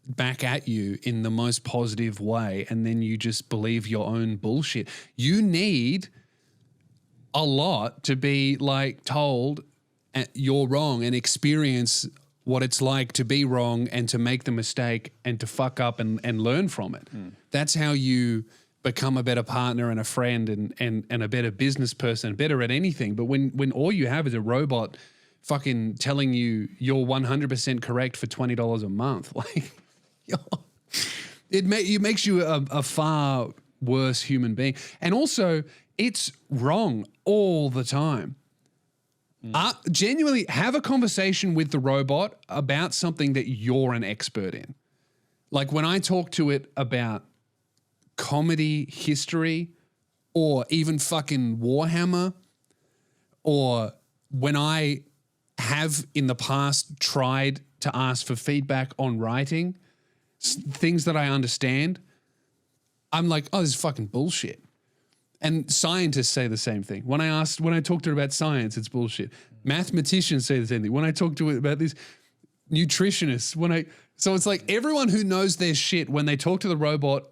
back at you in the most positive way, and then you just believe your own bullshit. You need a lot to be like told you're wrong and experience what it's like to be wrong and to make the mistake and to fuck up and learn from it. That's how you become a better partner and a friend and a better business person, better at anything. But when all you have is a robot fucking telling you you're 100% correct for $20 a month, like it makes you a far worse human being. And also, it's wrong all the time. Genuinely have a conversation with the robot about something that you're an expert in. Like when I talk to it about comedy history or even fucking Warhammer, or when I have in the past tried to ask for feedback on writing, things that I understand, I'm like, oh, this is fucking bullshit. And scientists say the same thing. When I talk to her about science, it's bullshit. Mathematicians say the same thing. When I talk to her about these nutritionists, so it's like everyone who knows their shit, when they talk to the robot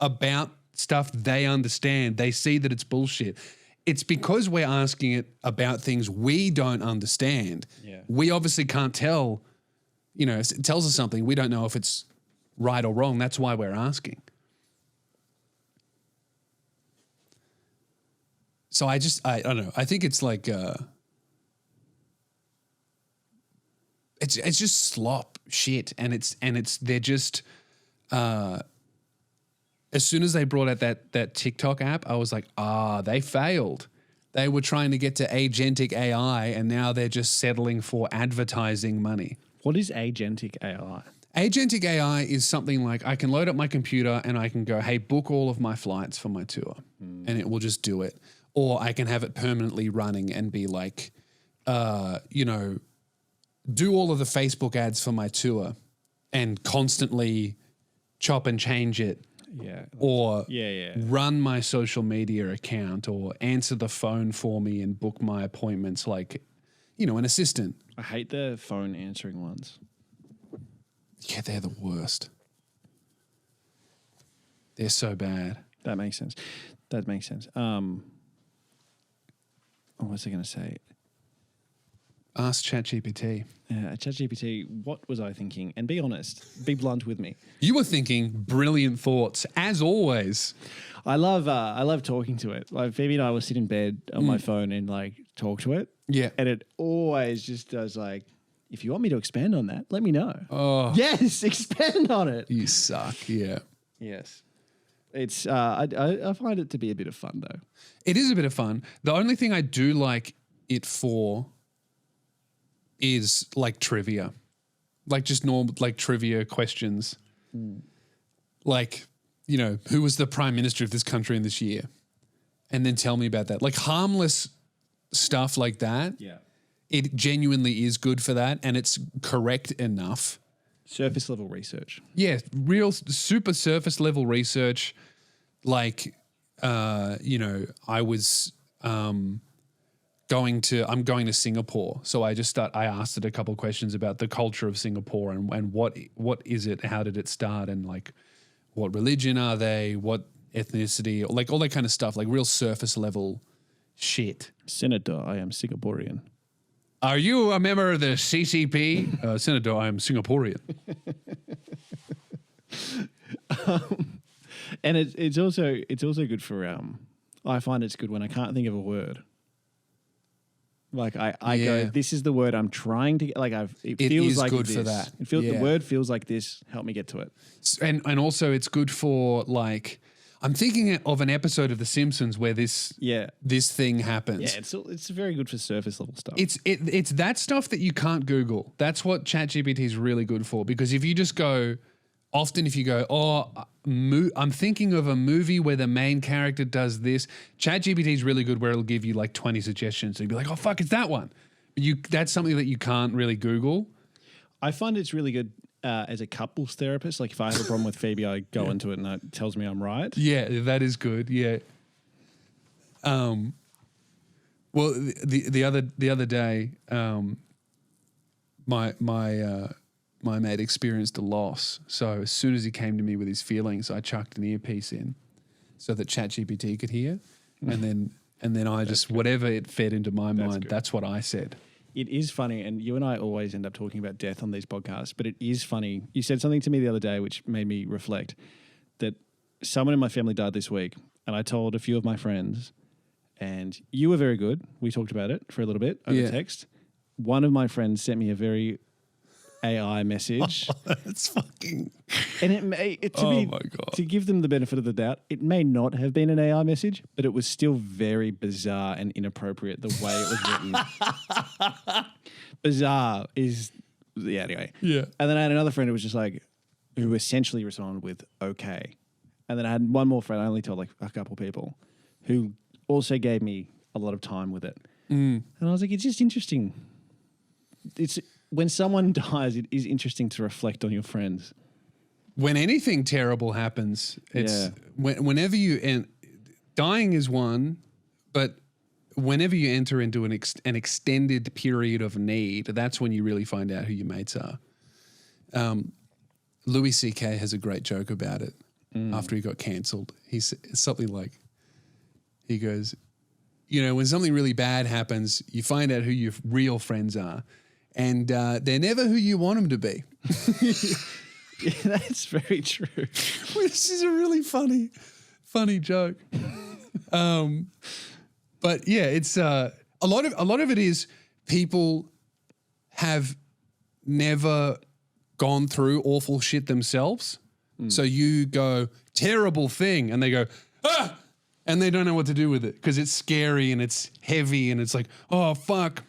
about stuff they understand, they see that it's bullshit. It's because we're asking it about things we don't understand. Yeah. We obviously can't tell, it tells us something. We don't know if it's right or wrong. That's why we're asking. So I don't know. I think it's like, it's just slop shit. And they're just, as soon as they brought out that TikTok app, I was like, they failed. They were trying to get to agentic AI and now they're just settling for advertising money. What is agentic AI? Agentic AI is something like I can load up my computer and I can go, hey, book all of my flights for my tour, and it will just do it. Or I can have it permanently running and be like, you know, do all of the Facebook ads for my tour and constantly chop and change it. Yeah. Or Yeah. run my social media account or answer the phone for me and book my appointments like, you know, an assistant. I hate the phone answering ones. Yeah, they're the worst. They're so bad. That makes sense. What was I going to say? Ask ChatGPT. ChatGPT, what was I thinking? And be honest, be blunt with me. You were thinking brilliant thoughts, as always. I love talking to it. Like Phoebe and I will sit in bed on my phone and like talk to it. Yeah. And it always just does like, if you want me to expand on that, let me know. Oh. Yes, expand on it. You suck, yeah. Yes. It's I find it to be a bit of fun though. It is a bit of fun. The only thing I do like it for is like trivia. Like just normal like trivia questions. Like, you know, who was the prime minister of this country in this year? And then tell me about that. Like harmless stuff like that. Yeah. It genuinely is good for that and it's correct enough. Surface level research. Yeah, real super surface level research. Like, you know, I'm going to Singapore. So I asked it a couple of questions about the culture of Singapore and what is it? How did it start? And like, what religion are they? What ethnicity? Like all that kind of stuff, like real surface level shit. Senator, I am Singaporean. Are you a member of the CCP? Senator, I am Singaporean. And it's also good for I find it's good when I can't think of a word. Like I go, this is the word I'm trying to get. Like it feels is like good this. for that. The word feels like this. Help me get to it. And also it's good for like, I'm thinking of an episode of The Simpsons where this thing happens. Yeah, it's very good for surface level stuff. It's that stuff that you can't Google. That's what ChatGPT is really good for, because if you just go, often if you go, I'm thinking of a movie where the main character does this, ChatGPT is really good where it'll give you like 20 suggestions. And you'll be like, oh, fuck, it's that one. But that's something that you can't really Google. I find it's really good as a couples therapist. Like if I have a problem with Phoebe, I go into it and it tells me I'm right. Yeah, that is good. Yeah. Well, the other day, my mate experienced a loss. So as soon as he came to me with his feelings, I chucked an earpiece in so that ChatGPT could hear, and then I just whatever it fed into my mind, that's what I said. It is funny, and you and I always end up talking about death on these podcasts, but it is funny. You said something to me the other day which made me reflect that someone in my family died this week, and I told a few of my friends, and you were very good. We talked about it for a little bit over text. One of my friends sent me a very AI message. That's fucking... And to give them the benefit of the doubt, it may not have been an AI message, but it was still very bizarre and inappropriate the way it was written. Bizarre is... Yeah, anyway. Yeah. And then I had another friend who was just like, who essentially responded with, okay. And then I had one more friend, I only told like a couple people, who also gave me a lot of time with it. And I was like, it's just interesting. When someone dies, it is interesting to reflect on your friends. When anything terrible happens, it's whenever you dying is one, but whenever you enter into an extended period of need, that's when you really find out who your mates are. Louis C.K. has a great joke about it after he got cancelled. He's something like, he goes, you know, when something really bad happens, you find out who your real friends are. And they're never who you want them to be. Yeah, that's very true. This is a really funny joke. But yeah, it's a lot of it is people have never gone through awful shit themselves. So you go, terrible thing, and they go, ah, and they don't know what to do with it because it's scary and it's heavy and it's like, oh fuck.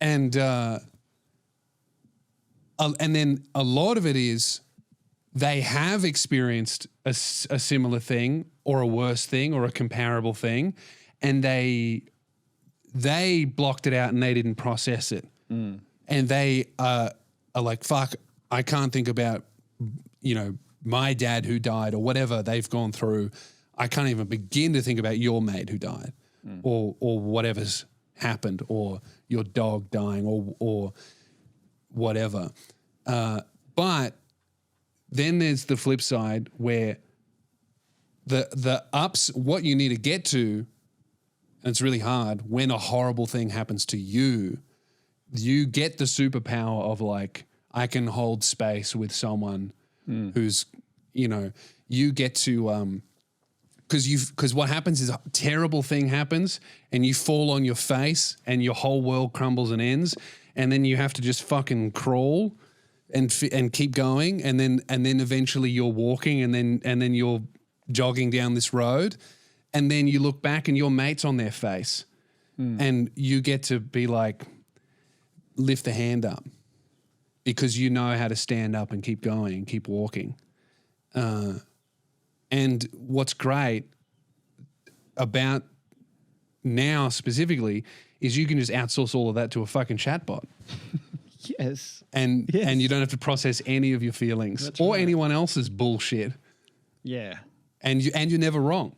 And a and then a lot of it is they have experienced a similar thing or a worse thing or a comparable thing, and they blocked it out and they didn't process it. And they are like, fuck, I can't think about, my dad who died or whatever they've gone through. I can't even begin to think about your mate who died or whatever's happened or your dog dying or whatever. But then there's the flip side where the ups, what you need to get to, and it's really hard, when a horrible thing happens to you, you get the superpower of like, I can hold space with someone who's, you get to, because what happens is a terrible thing happens and you fall on your face and your whole world crumbles and ends, and then you have to just fucking crawl and keep going, and then eventually you're walking, and then you're jogging down this road, and then you look back and your mate's on their face, and you get to be like, lift the hand up because you know how to stand up and keep going and keep walking. And what's great about now specifically is you can just outsource all of that to a fucking chatbot. Yes. And you don't have to process any of your feelings. That's or right. Anyone else's bullshit. Yeah. And you're never wrong.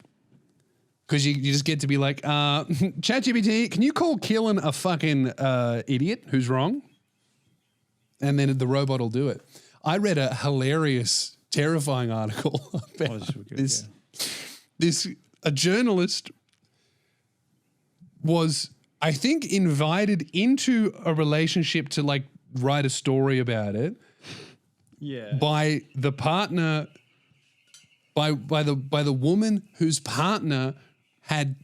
Because you just get to be like, ChatGPT, can you call Keelan a fucking idiot who's wrong? And then the robot will do it. I read a hilarious, terrifying article about a journalist was, I think, invited into a relationship to like write a story about it. Yeah. By the partner, by the woman whose partner had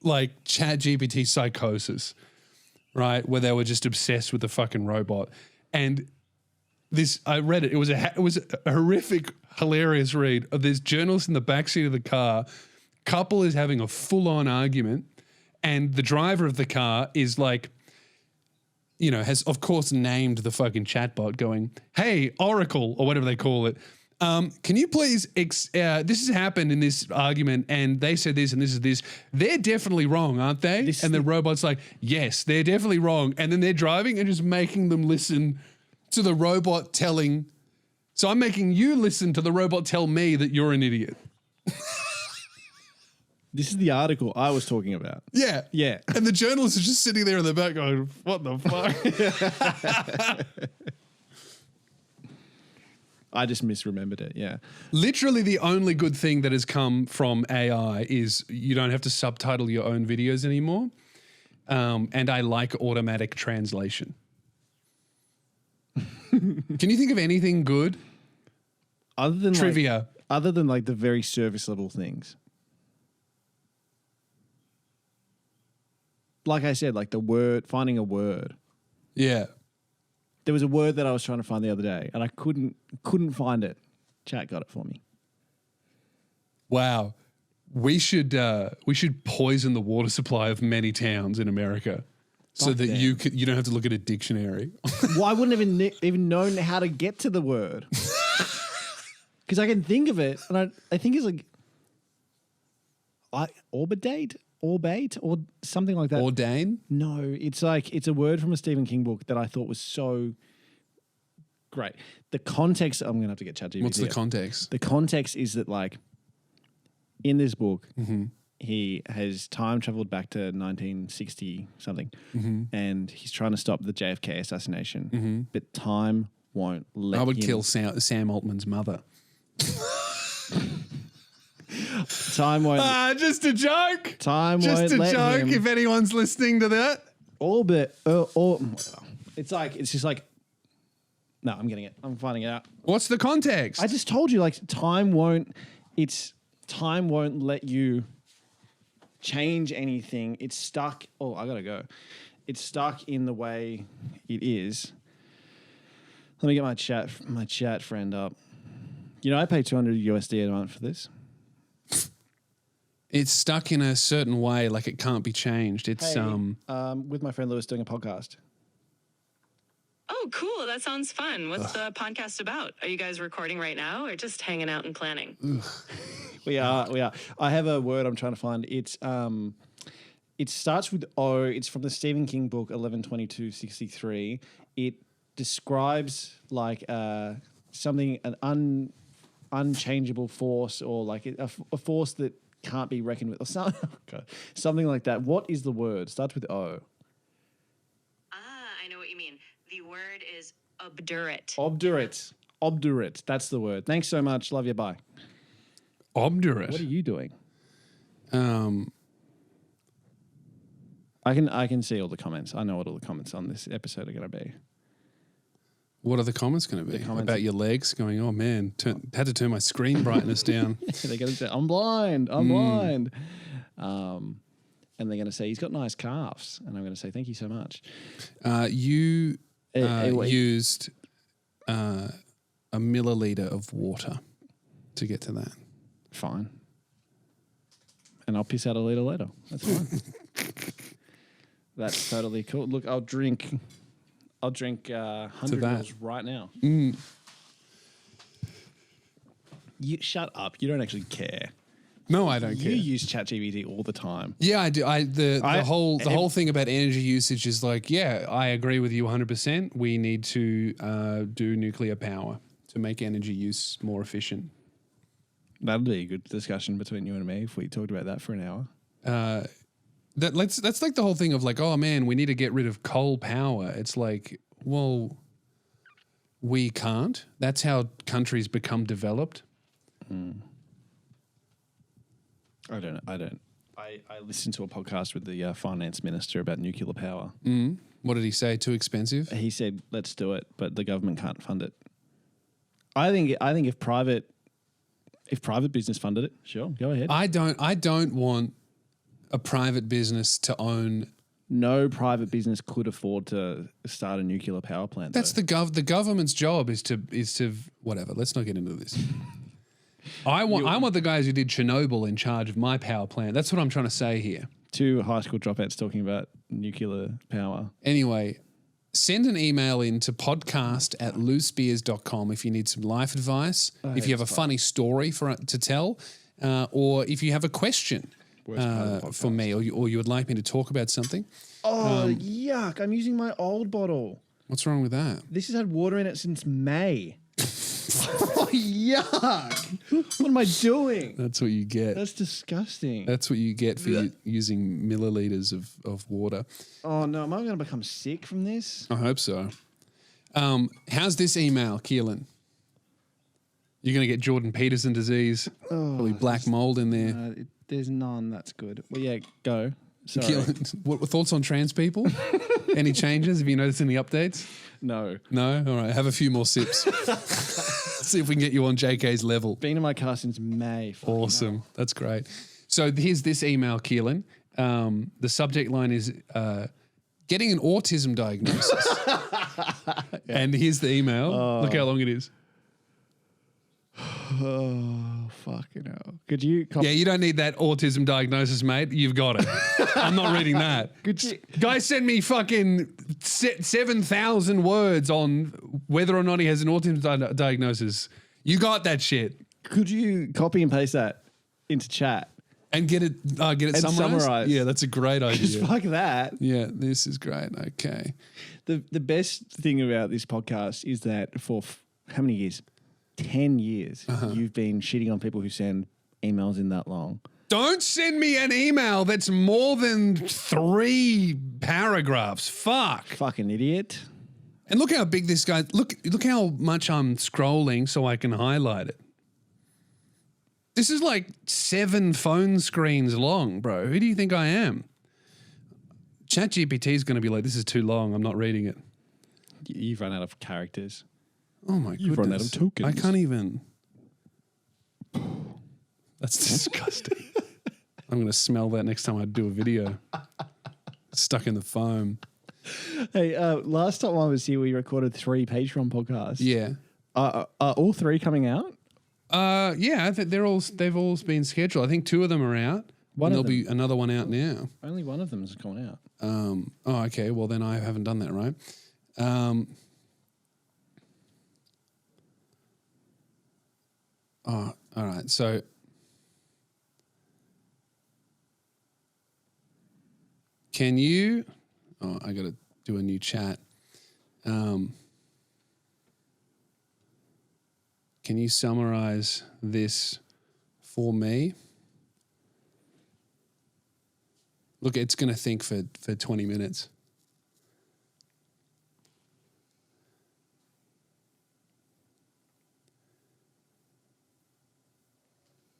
like ChatGPT psychosis, right? Where they were just obsessed with the fucking robot. And this, I read it. It was a horrific, hilarious read of this journalist in the backseat of the car. Couple is having a full-on argument, and the driver of the car is like, has of course named the fucking chatbot, going, "Hey, Oracle," or whatever they call it. Can you please, this has happened in this argument and they said this and this is this. They're definitely wrong, aren't they? And the robot's like, yes, they're definitely wrong. And then they're driving and just making them listen to the robot telling. So I'm making you listen to the robot tell me that you're an idiot. This is the article I was talking about. Yeah. Yeah. And the journalist is just sitting there in the back going, what the fuck? I just misremembered it, yeah. Literally the only good thing that has come from AI is you don't have to subtitle your own videos anymore. And I like automatic translation. Can you think of anything good? Other than trivia. Other than like the very service level things. Like I said, like the word, finding a word. Yeah. There was a word that I was trying to find the other day and I couldn't find it. Chat got it for me. Wow. We should poison the water supply of many towns in America so that you don't have to look at a dictionary. Well, I wouldn't have even known how to get to the word. Because I can think of it and I think it's like orbate or something like that. Ordain? No, it's a word from a Stephen King book that I thought was so great. The context, I'm going to have to get ChatGPT. What's the context? The context is that like in this book, he has time traveled back to 1960 something and he's trying to stop the JFK assassination, but time won't let him. I would kill Sam Altman's mother. Time won't. Just a joke. Time just won't a let joke. him. If anyone's listening to that, it's just like. No, I'm getting it. I'm finding it out. What's the context? I just told you, like time won't let you change anything. It's stuck. Oh, I gotta go. It's stuck in the way it is. Let me get my chat friend up. I pay $200 USD a month for this. It's stuck in a certain way, like it can't be changed. It's with my friend Lewis doing a podcast. Oh, cool. That sounds fun. What's the podcast about? Are you guys recording right now or just hanging out and planning? We are. I have a word I'm trying to find. It's it starts with O. It's from the Stephen King book 11/22/63. It describes like something, an unchangeable force, or like a force that can't be reckoned with, or something like that. What is the word? Starts with O. I know what you mean. The word is obdurate. Obdurate. That's the word. Thanks so much. Love you. Bye. Obdurate. What are you doing? I can see all the comments. I know what all the comments on this episode are going to be. What are the comments going to be? About your legs going, oh man, had to turn my screen brightness down. They're going to say, I'm blind. And they're going to say, he's got nice calves. And I'm going to say, thank you so much. You used a milliliter of water to get to that. Fine. And I'll piss out a liter later. That's fine. That's totally cool. Look, I'll drink 100 mils right now. You shut up. You don't actually care. No, I don't care. You use ChatGPT all the time. Yeah, I do. The whole thing about energy usage is like, yeah, I agree with you 100%. We need to do nuclear power to make energy use more efficient. That'd be a good discussion between you and me if we talked about that for an hour. That's like the whole thing of like, oh man, we need to get rid of coal power. It's like, well, we can't. That's how countries become developed. I don't. I listened to a podcast with the finance minister about nuclear power. What did he say? Too expensive? He said, let's do it, but the government can't fund it. I think if private business funded it, sure, go ahead. I don't want a private business to own. No private business could afford to start a nuclear power plant. That's the government's job is to whatever. Let's not get into this. I want the guys who did Chernobyl in charge of my power plant. That's what I'm trying to say here. 2 high school dropouts talking about nuclear power. Anyway, send an email in to podcast@loosebeers.com if you need some life advice, if you have a funny story to tell, or if you have a question for me, or you would like me to talk about something. Oh, yuck. I'm using my old bottle. What's wrong with that? This has had water in it since May. Oh, yuck. What am I doing? That's what you get. That's disgusting. That's what you get for using milliliters of water. Oh, no. Am I going to become sick from this? I hope so. How's this email, Keelan? You're going to get Jordan Peterson disease. Probably black mold in there. There's none. That's good. Well, yeah, go. Sorry. Keelan, what thoughts on trans people? Any changes? Have you noticed any updates? No. No? All right. Have a few more sips. See if we can get you on JK's level. Been in my car since May. Awesome. No. That's great. So here's this email, Keelan. The subject line is getting an autism diagnosis. And here's the email. Look how long it is. Oh, fucking hell. Could you... Yeah, you don't need that autism diagnosis, mate. You've got it. I'm not reading that. Guy sent me fucking 7,000 words on whether or not he has an autism diagnosis. You got that shit. Could you copy and paste that into chat? And get it summarized? Yeah, that's a great idea. Just fuck that. Yeah, this is great. Okay. The best thing about this podcast is that for how many years? 10 years, you've been shitting on people who send emails in that long. Don't send me an email that's more than 3 paragraphs. Fuck. Fucking idiot. And look how big this guy... Look how much I'm scrolling so I can highlight it. This is like 7 phone screens long, bro. Who do you think I am? ChatGPT is going to be like, this is too long. I'm not reading it. You've run out of characters. Oh my goodness. You've run out of tokens. I can't even. That's disgusting. I'm going to smell that next time I do a video. Stuck in the foam. Hey, last time I was here, we recorded 3 Patreon podcasts. Yeah. Are all 3 coming out? Yeah, they've all been scheduled. I think 2 of them are out. There'll be another one out now. Only one of them has gone out. Oh, okay. Well, then I haven't done that right. Oh, all right. So can you? Oh, I got to do a new chat. Can you summarize this for me? Look, it's going to think for 20 minutes.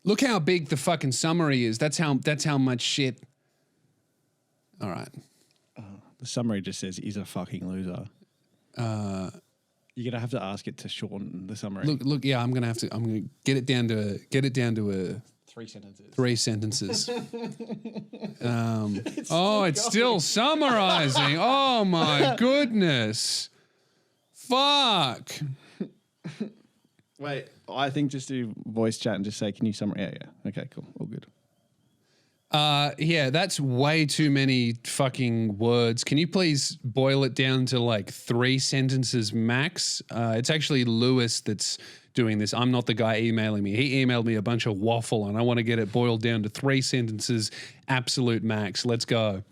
Look how big the fucking summary is. That's how much shit. All right. The summary just says, "Is a fucking loser." You're gonna have to ask it to shorten the summary. Look. Yeah, I'm gonna get it down to a 3 sentences. 3 sentences. It's still summarizing. Oh my goodness. Fuck. Wait, I think just do voice chat and just say, "Can you summarize?" Yeah. Okay, cool. All good. Yeah, that's way too many fucking words. Can you please boil it down to like 3 sentences max? It's actually Lewis that's doing this. I'm not the guy emailing me. He emailed me a bunch of waffle and I want to get it boiled down to 3 sentences, absolute max. Let's go.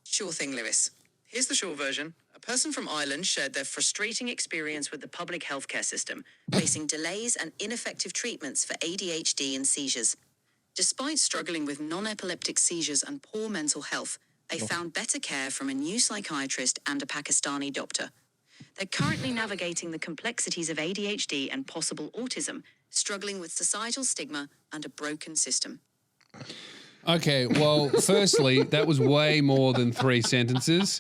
Sure thing, Lewis. Here's the short version. A person from Ireland shared their frustrating experience with the public healthcare system, facing delays and ineffective treatments for ADHD and seizures. Despite struggling with non-epileptic seizures and poor mental health, they found better care from a new psychiatrist and a Pakistani doctor. They're currently navigating the complexities of ADHD and possible autism, struggling with societal stigma and a broken system. Okay, well, firstly, that was way more than 3 sentences.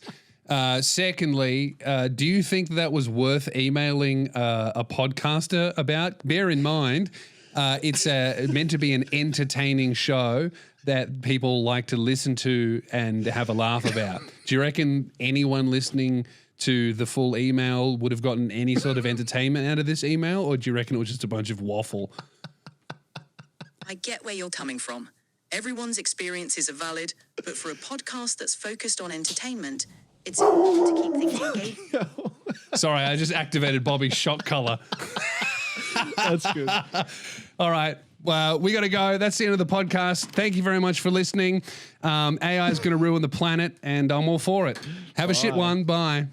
Secondly, do you think that was worth emailing a podcaster about? Bear in mind, it's meant to be an entertaining show that people like to listen to and have a laugh about. Do you reckon anyone listening to the full email would have gotten any sort of entertainment out of this email, or do you reckon it was just a bunch of waffle? I get where you're coming from. Everyone's experiences are valid, but for a podcast that's focused on entertainment, it's important to keep things engaging. Sorry, I just activated Bobby's shock collar. That's good. All right. Well, we got to go. That's the end of the podcast. Thank you very much for listening. AI is going to ruin the planet, and I'm all for it. Have a shit one. Bye.